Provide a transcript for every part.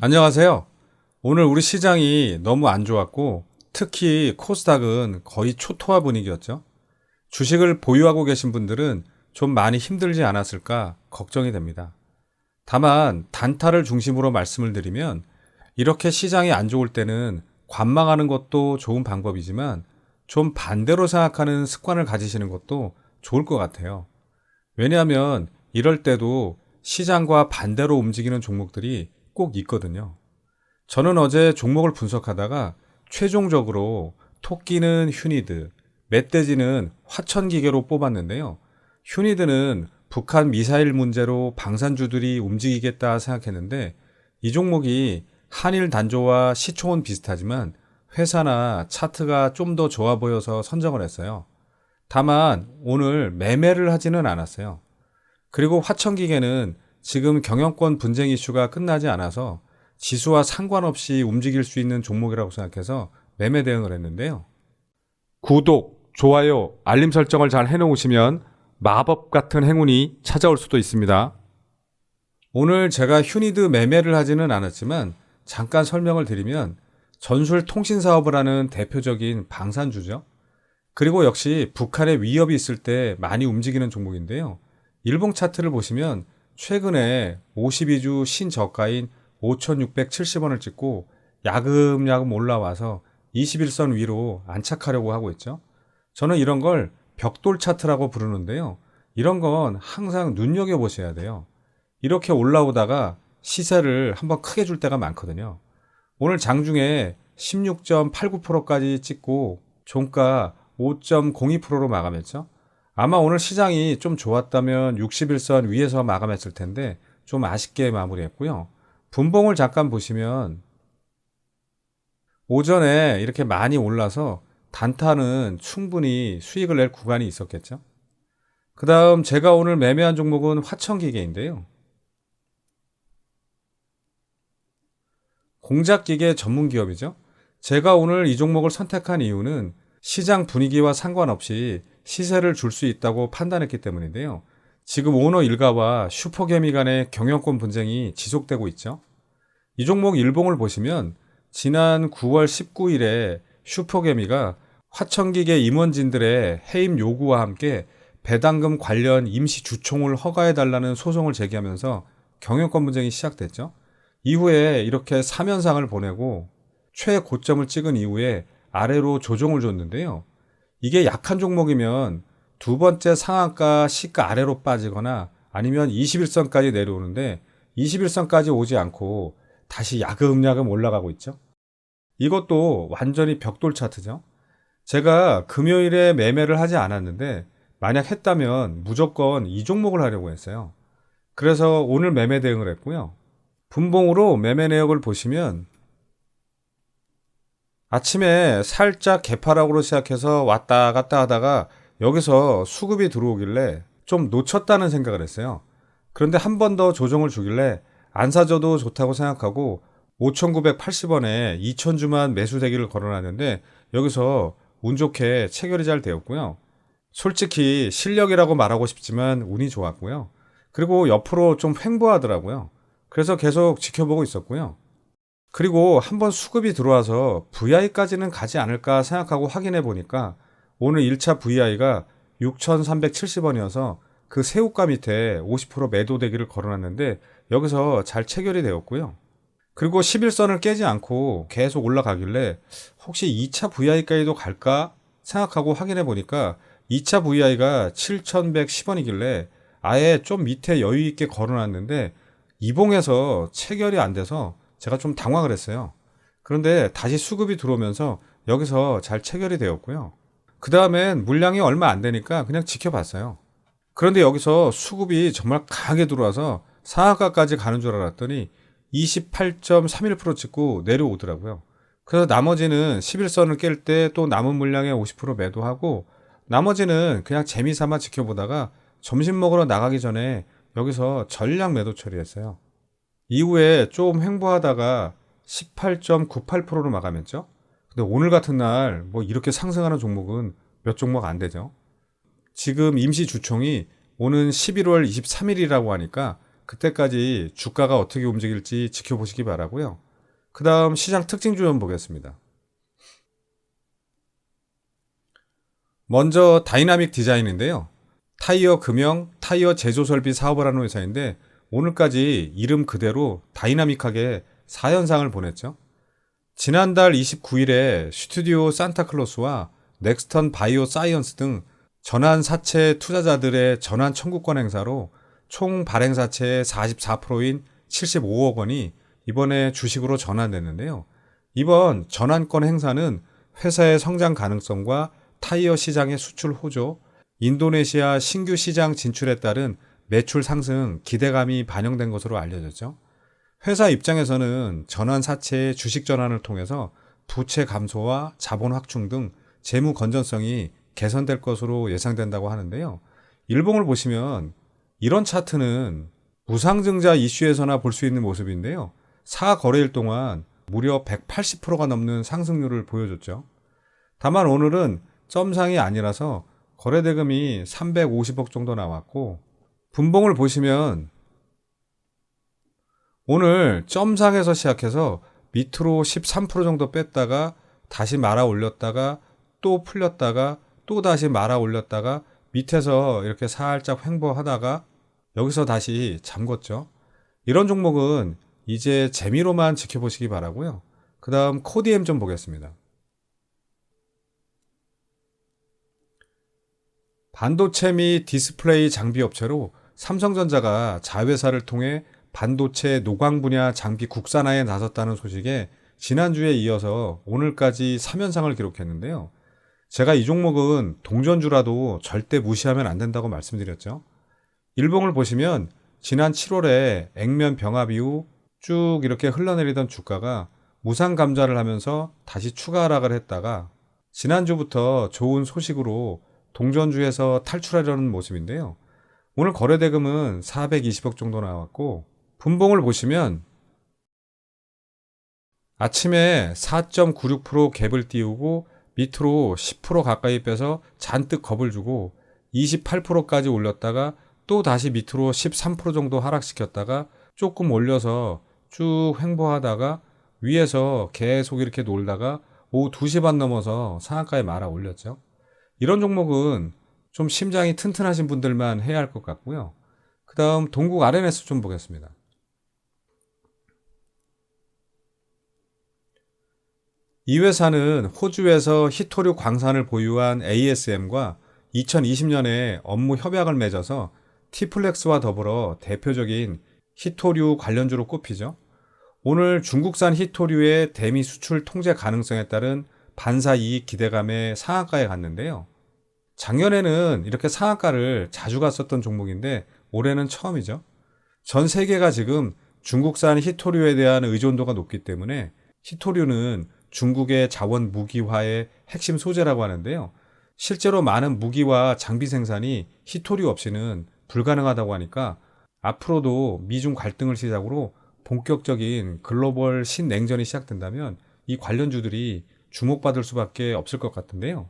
안녕하세요. 오늘 우리 시장이 너무 안 좋았고 특히 코스닥은 거의 초토화 분위기였죠. 주식을 보유하고 계신 분들은 좀 많이 힘들지 않았을까 걱정이 됩니다. 다만 단타를 중심으로 말씀을 드리면 이렇게 시장이 안 좋을 때는 관망하는 것도 좋은 방법이지만 좀 반대로 생각하는 습관을 가지시는 것도 좋을 것 같아요. 왜냐하면 이럴 때도 시장과 반대로 움직이는 종목들이 꼭 있거든요. 저는 어제 종목을 분석하다가 최종적으로 토끼는 휴니드, 멧돼지는 화천기계로 뽑았는데요. 휴니드는 북한 미사일 문제로 방산주들이 움직이겠다 생각했는데 이 종목이 한일 단조와 시총은 비슷하지만 회사나 차트가 좀 더 좋아 보여서 선정을 했어요. 다만 오늘 매매를 하지는 않았어요. 그리고 화천기계는 지금 경영권 분쟁 이슈가 끝나지 않아서 지수와 상관없이 움직일 수 있는 종목이라고 생각해서 매매 대응을 했는데요. 구독, 좋아요, 알림 설정을 잘 해놓으시면 마법 같은 행운이 찾아올 수도 있습니다. 오늘 제가 휴니드 매매를 하지는 않았지만 잠깐 설명을 드리면 전술 통신 사업을 하는 대표적인 방산주죠. 그리고 역시 북한의 위협이 있을 때 많이 움직이는 종목인데요. 일봉 차트를 보시면 최근에 52주 신저가인 5,670원을 찍고 야금야금 올라와서 21선 위로 안착하려고 하고 있죠. 저는 이런 걸 벽돌 차트라고 부르는데요. 이런 건 항상 눈여겨보셔야 돼요. 이렇게 올라오다가 시세를 한번 크게 줄 때가 많거든요. 오늘 장중에 16.89%까지 찍고 종가 5.02%로 마감했죠. 아마 오늘 시장이 좀 좋았다면 61선 위에서 마감했을 텐데 좀 아쉽게 마무리했고요. 분봉을 잠깐 보시면 오전에 이렇게 많이 올라서 단타는 충분히 수익을 낼 구간이 있었겠죠. 그 다음 제가 오늘 매매한 종목은 화천기계인데요. 공작기계 전문 기업이죠. 제가 오늘 이 종목을 선택한 이유는 시장 분위기와 상관없이 시세를 줄 수 있다고 판단했기 때문인데요. 지금 오너 일가와 슈퍼개미 간의 경영권 분쟁이 지속되고 있죠. 이 종목 일봉을 보시면 지난 9월 19일에 슈퍼개미가 화천기계 임원진들의 해임 요구와 함께 배당금 관련 임시 주총을 허가해달라는 소송을 제기하면서 경영권 분쟁이 시작됐죠. 이후에 이렇게 3연상을 보내고 최고점을 찍은 이후에 아래로 조정을 줬는데요. 이게 약한 종목이면 두 번째 상한가 시가 아래로 빠지거나 아니면 21선까지 내려오는데 21선까지 오지 않고 다시 야금야금 올라가고 있죠. 이것도 완전히 벽돌 차트죠. 제가 금요일에 매매를 하지 않았는데 만약 했다면 무조건 이 종목을 하려고 했어요. 그래서 오늘 매매 대응을 했고요. 분봉으로 매매 내역을 보시면 아침에 살짝 개파락으로 시작해서 왔다 갔다 하다가 여기서 수급이 들어오길래 좀 놓쳤다는 생각을 했어요. 그런데 한 번 더 조정을 주길래 안 사줘도 좋다고 생각하고 5,980원에 2,000주만 매수대기를 걸어놨는데 여기서 운 좋게 체결이 잘 되었고요. 솔직히 실력이라고 말하고 싶지만 운이 좋았고요. 그리고 옆으로 좀 횡보하더라고요. 그래서 계속 지켜보고 있었고요. 그리고 한번 수급이 들어와서 VI까지는 가지 않을까 생각하고 확인해 보니까 오늘 1차 VI가 6,370원이어서 그 새우가 밑에 50% 매도 대기를 걸어놨는데 여기서 잘 체결이 되었고요. 그리고 11선을 깨지 않고 계속 올라가길래 혹시 2차 VI까지도 갈까 생각하고 확인해 보니까 2차 VI가 7,110원이길래 아예 좀 밑에 여유 있게 걸어놨는데 이봉에서 체결이 안 돼서 제가 좀 당황을 했어요. 그런데 다시 수급이 들어오면서 여기서 잘 체결이 되었고요. 그 다음엔 물량이 얼마 안 되니까 그냥 지켜봤어요. 그런데 여기서 수급이 정말 강하게 들어와서 상한가까지 가는 줄 알았더니 28.31% 찍고 내려오더라고요. 그래서 나머지는 11선을 깰 때 또 남은 물량의 50% 매도하고 나머지는 그냥 재미삼아 지켜보다가 점심 먹으러 나가기 전에 여기서 전량 매도 처리했어요. 이후에 좀 횡보하다가 18.98%로 마감했죠. 근데 오늘 같은 날 뭐 이렇게 상승하는 종목은 몇 종목 안 되죠. 지금 임시 주총이 오는 11월 23일이라고 하니까 그때까지 주가가 어떻게 움직일지 지켜보시기 바라고요. 그 다음 시장 특징 좀 보겠습니다. 먼저 다이나믹 디자인인데요. 타이어 금형, 타이어 제조 설비 사업을 하는 회사인데 오늘까지 이름 그대로 다이나믹하게 4연상을 보냈죠. 지난달 29일에 스튜디오 산타클로스와 넥스턴 바이오 사이언스 등 전환 사채 투자자들의 전환 청구권 행사로 총 발행 사채의 44%인 75억 원이 이번에 주식으로 전환됐는데요. 이번 전환권 행사는 회사의 성장 가능성과 타이어 시장의 수출 호조, 인도네시아 신규 시장 진출에 따른 매출 상승 기대감이 반영된 것으로 알려졌죠. 회사 입장에서는 전환 사채의 주식 전환을 통해서 부채 감소와 자본 확충 등 재무 건전성이 개선될 것으로 예상된다고 하는데요. 일봉을 보시면 이런 차트는 무상증자 이슈에서나 볼 수 있는 모습인데요. 4거래일 동안 무려 180%가 넘는 상승률을 보여줬죠. 다만 오늘은 점상이 아니라서 거래대금이 350억 정도 나왔고 분봉을 보시면 오늘 점상에서 시작해서 밑으로 13% 정도 뺐다가 다시 말아 올렸다가 또 풀렸다가 또 다시 말아 올렸다가 밑에서 이렇게 살짝 횡보하다가 여기서 다시 잠궜죠. 이런 종목은 이제 재미로만 지켜보시기 바라고요. 그 다음 코디엠 좀 보겠습니다. 반도체 및 디스플레이 장비 업체로 삼성전자가 자회사를 통해 반도체 노광 분야 장비 국산화에 나섰다는 소식에 지난주에 이어서 오늘까지 3연상을 기록했는데요. 제가 이 종목은 동전주라도 절대 무시하면 안 된다고 말씀드렸죠. 일봉을 보시면 지난 7월에 액면 병합 이후 쭉 이렇게 흘러내리던 주가가 무상 감자를 하면서 다시 추가 하락을 했다가 지난주부터 좋은 소식으로 동전주에서 탈출하려는 모습인데요. 오늘 거래대금은 420억 정도 나왔고 분봉을 보시면 아침에 4.96% 갭을 띄우고 밑으로 10% 가까이 빼서 잔뜩 겁을 주고 28%까지 올렸다가 또 다시 밑으로 13% 정도 하락시켰다가 조금 올려서 쭉 횡보하다가 위에서 계속 이렇게 놀다가 오후 2시 반 넘어서 상한가에 말아 올렸죠. 이런 종목은 좀 심장이 튼튼하신 분들만 해야 할 것 같고요. 그 다음 동국 RNS 좀 보겠습니다. 이 회사는 호주에서 히토류 광산을 보유한 ASM과 2020년에 업무 협약을 맺어서 티플렉스와 더불어 대표적인 히토류 관련주로 꼽히죠. 오늘 중국산 히토류의 대미 수출 통제 가능성에 따른 반사 이익 기대감에 상한가에 갔는데요. 작년에는 이렇게 상한가를 자주 갔었던 종목인데 올해는 처음이죠. 전 세계가 지금 중국산 히토류에 대한 의존도가 높기 때문에 히토류는 중국의 자원 무기화의 핵심 소재라고 하는데요. 실제로 많은 무기와 장비 생산이 히토류 없이는 불가능하다고 하니까 앞으로도 미중 갈등을 시작으로 본격적인 글로벌 신냉전이 시작된다면 이 관련주들이 주목받을 수밖에 없을 것 같은데요.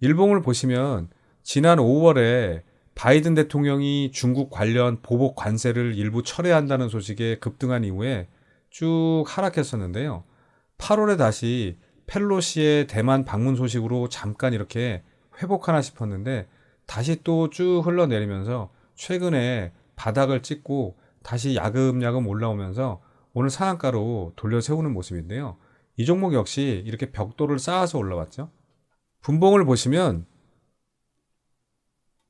일봉을 보시면 지난 5월에 바이든 대통령이 중국 관련 보복 관세를 일부 철회한다는 소식에 급등한 이후에 쭉 하락했었는데요. 8월에 다시 펠로시의 대만 방문 소식으로 잠깐 이렇게 회복하나 싶었는데 다시 또 쭉 흘러내리면서 최근에 바닥을 찍고 다시 야금야금 올라오면서 오늘 상한가로 돌려 세우는 모습인데요. 이 종목 역시 이렇게 벽돌을 쌓아서 올라왔죠. 분봉을 보시면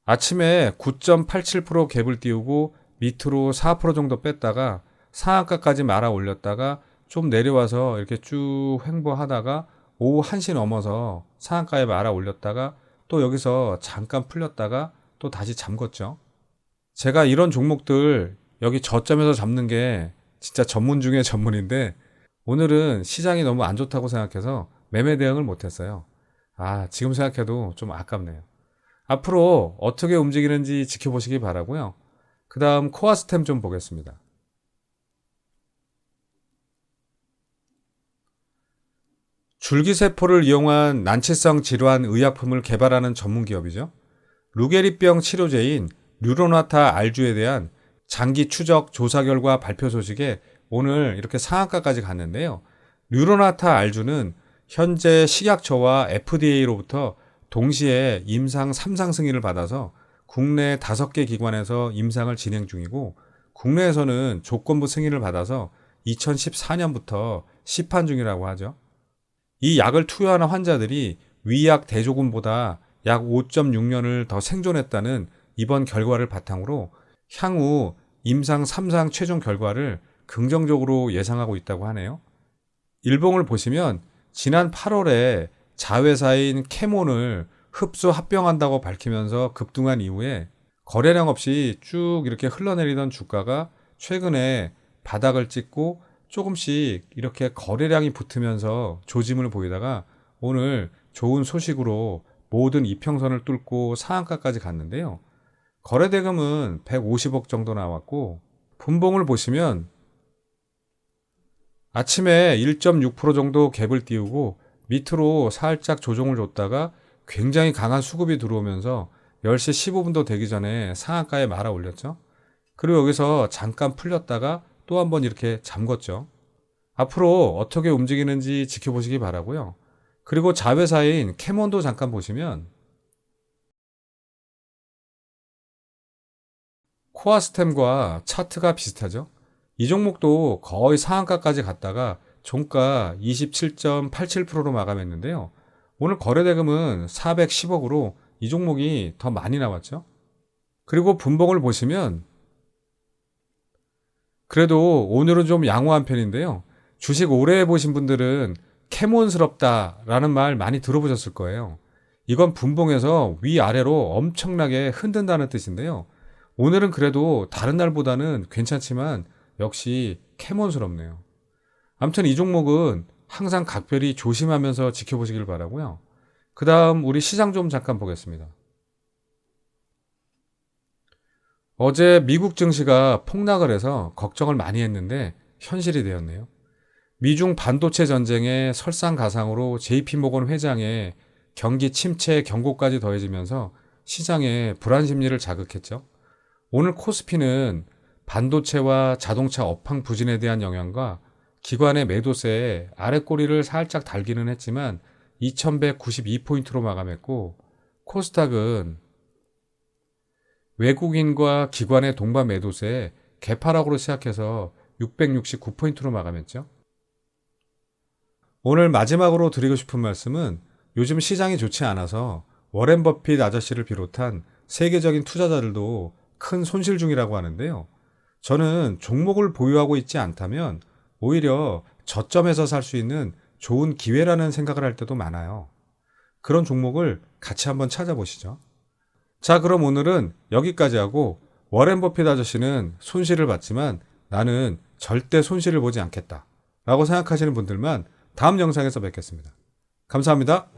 아침에 9.87% 갭을 띄우고 밑으로 4% 정도 뺐다가 상한가까지 말아 올렸다가 좀 내려와서 이렇게 쭉 횡보하다가 오후 1시 넘어서 상한가에 말아 올렸다가 또 여기서 잠깐 풀렸다가 또 다시 잠궜죠. 제가 이런 종목들 여기 저점에서 잡는 게 진짜 전문 중에 전문인데 오늘은 시장이 너무 안 좋다고 생각해서 매매 대응을 못했어요. 지금 생각해도 좀 아깝네요. 앞으로 어떻게 움직이는지 지켜보시기 바라고요. 그 다음 코아스템 좀 보겠습니다. 줄기세포를 이용한 난치성 질환 의약품을 개발하는 전문 기업이죠. 루게리병 치료제인 류로나타 알주에 대한 장기 추적 조사 결과 발표 소식에 오늘 이렇게 상한가까지 갔는데요. 뉴로나타 알주는 현재 식약처와 FDA로부터 동시에 임상 3상 승인을 받아서 국내 5개 기관에서 임상을 진행 중이고, 국내에서는 조건부 승인을 받아서 2014년부터 시판 중이라고 하죠. 이 약을 투여하는 환자들이 위약 대조군보다 약 5.6년을 더 생존했다는 이번 결과를 바탕으로 향후 임상 3상 최종 결과를 긍정적으로 예상하고 있다고 하네요. 일봉을 보시면 지난 8월에 자회사인 캐몬을 흡수 합병한다고 밝히면서 급등한 이후에 거래량 없이 쭉 이렇게 흘러내리던 주가가 최근에 바닥을 찍고 조금씩 이렇게 거래량이 붙으면서 조짐을 보이다가 오늘 좋은 소식으로 모든 이평선을 뚫고 상한가까지 갔는데요. 거래대금은 150억 정도 나왔고, 분봉을 보시면 아침에 1.6% 정도 갭을 띄우고 밑으로 살짝 조정을 줬다가 굉장히 강한 수급이 들어오면서 10시 15분도 되기 전에 상한가에 말아 올렸죠. 그리고 여기서 잠깐 풀렸다가 또 한번 이렇게 잠궜죠. 앞으로 어떻게 움직이는지 지켜보시기 바라고요. 그리고 자회사인 캐몬도 잠깐 보시면 코아스템과 차트가 비슷하죠. 이 종목도 거의 상한가까지 갔다가 종가 27.87%로 마감했는데요. 오늘 거래대금은 410억으로 이 종목이 더 많이 나왔죠. 그리고 분봉을 보시면 그래도 오늘은 좀 양호한 편인데요. 주식 오래 해보신 분들은 캐몬스럽다라는 말 많이 들어보셨을 거예요. 이건 분봉에서 위아래로 엄청나게 흔든다는 뜻인데요. 오늘은 그래도 다른 날보다는 괜찮지만 역시 캐몬스럽네요. 아무튼 이 종목은 항상 각별히 조심하면서 지켜보시길 바라고요. 그 다음 우리 시장 좀 잠깐 보겠습니다. 어제 미국 증시가 폭락을 해서 걱정을 많이 했는데 현실이 되었네요. 미중 반도체 전쟁의 설상가상으로 JP모건 회장의 경기 침체 경고까지 더해지면서 시장의 불안 심리를 자극했죠. 오늘 코스피는 반도체와 자동차 업황 부진에 대한 영향과 기관의 매도세에 아랫꼬리를 살짝 달기는 했지만 2192포인트로 마감했고, 코스닥은 외국인과 기관의 동반 매도세에 개파락으로 시작해서 669포인트로 마감했죠. 오늘 마지막으로 드리고 싶은 말씀은 요즘 시장이 좋지 않아서 워렌 버핏 아저씨를 비롯한 세계적인 투자자들도 큰 손실 중이라고 하는데요. 저는 종목을 보유하고 있지 않다면 오히려 저점에서 살 수 있는 좋은 기회라는 생각을 할 때도 많아요. 그런 종목을 같이 한번 찾아보시죠. 자, 그럼 오늘은 여기까지 하고, 워렌 버핏 아저씨는 손실을 봤지만 나는 절대 손실을 보지 않겠다 라고 생각하시는 분들만 다음 영상에서 뵙겠습니다. 감사합니다.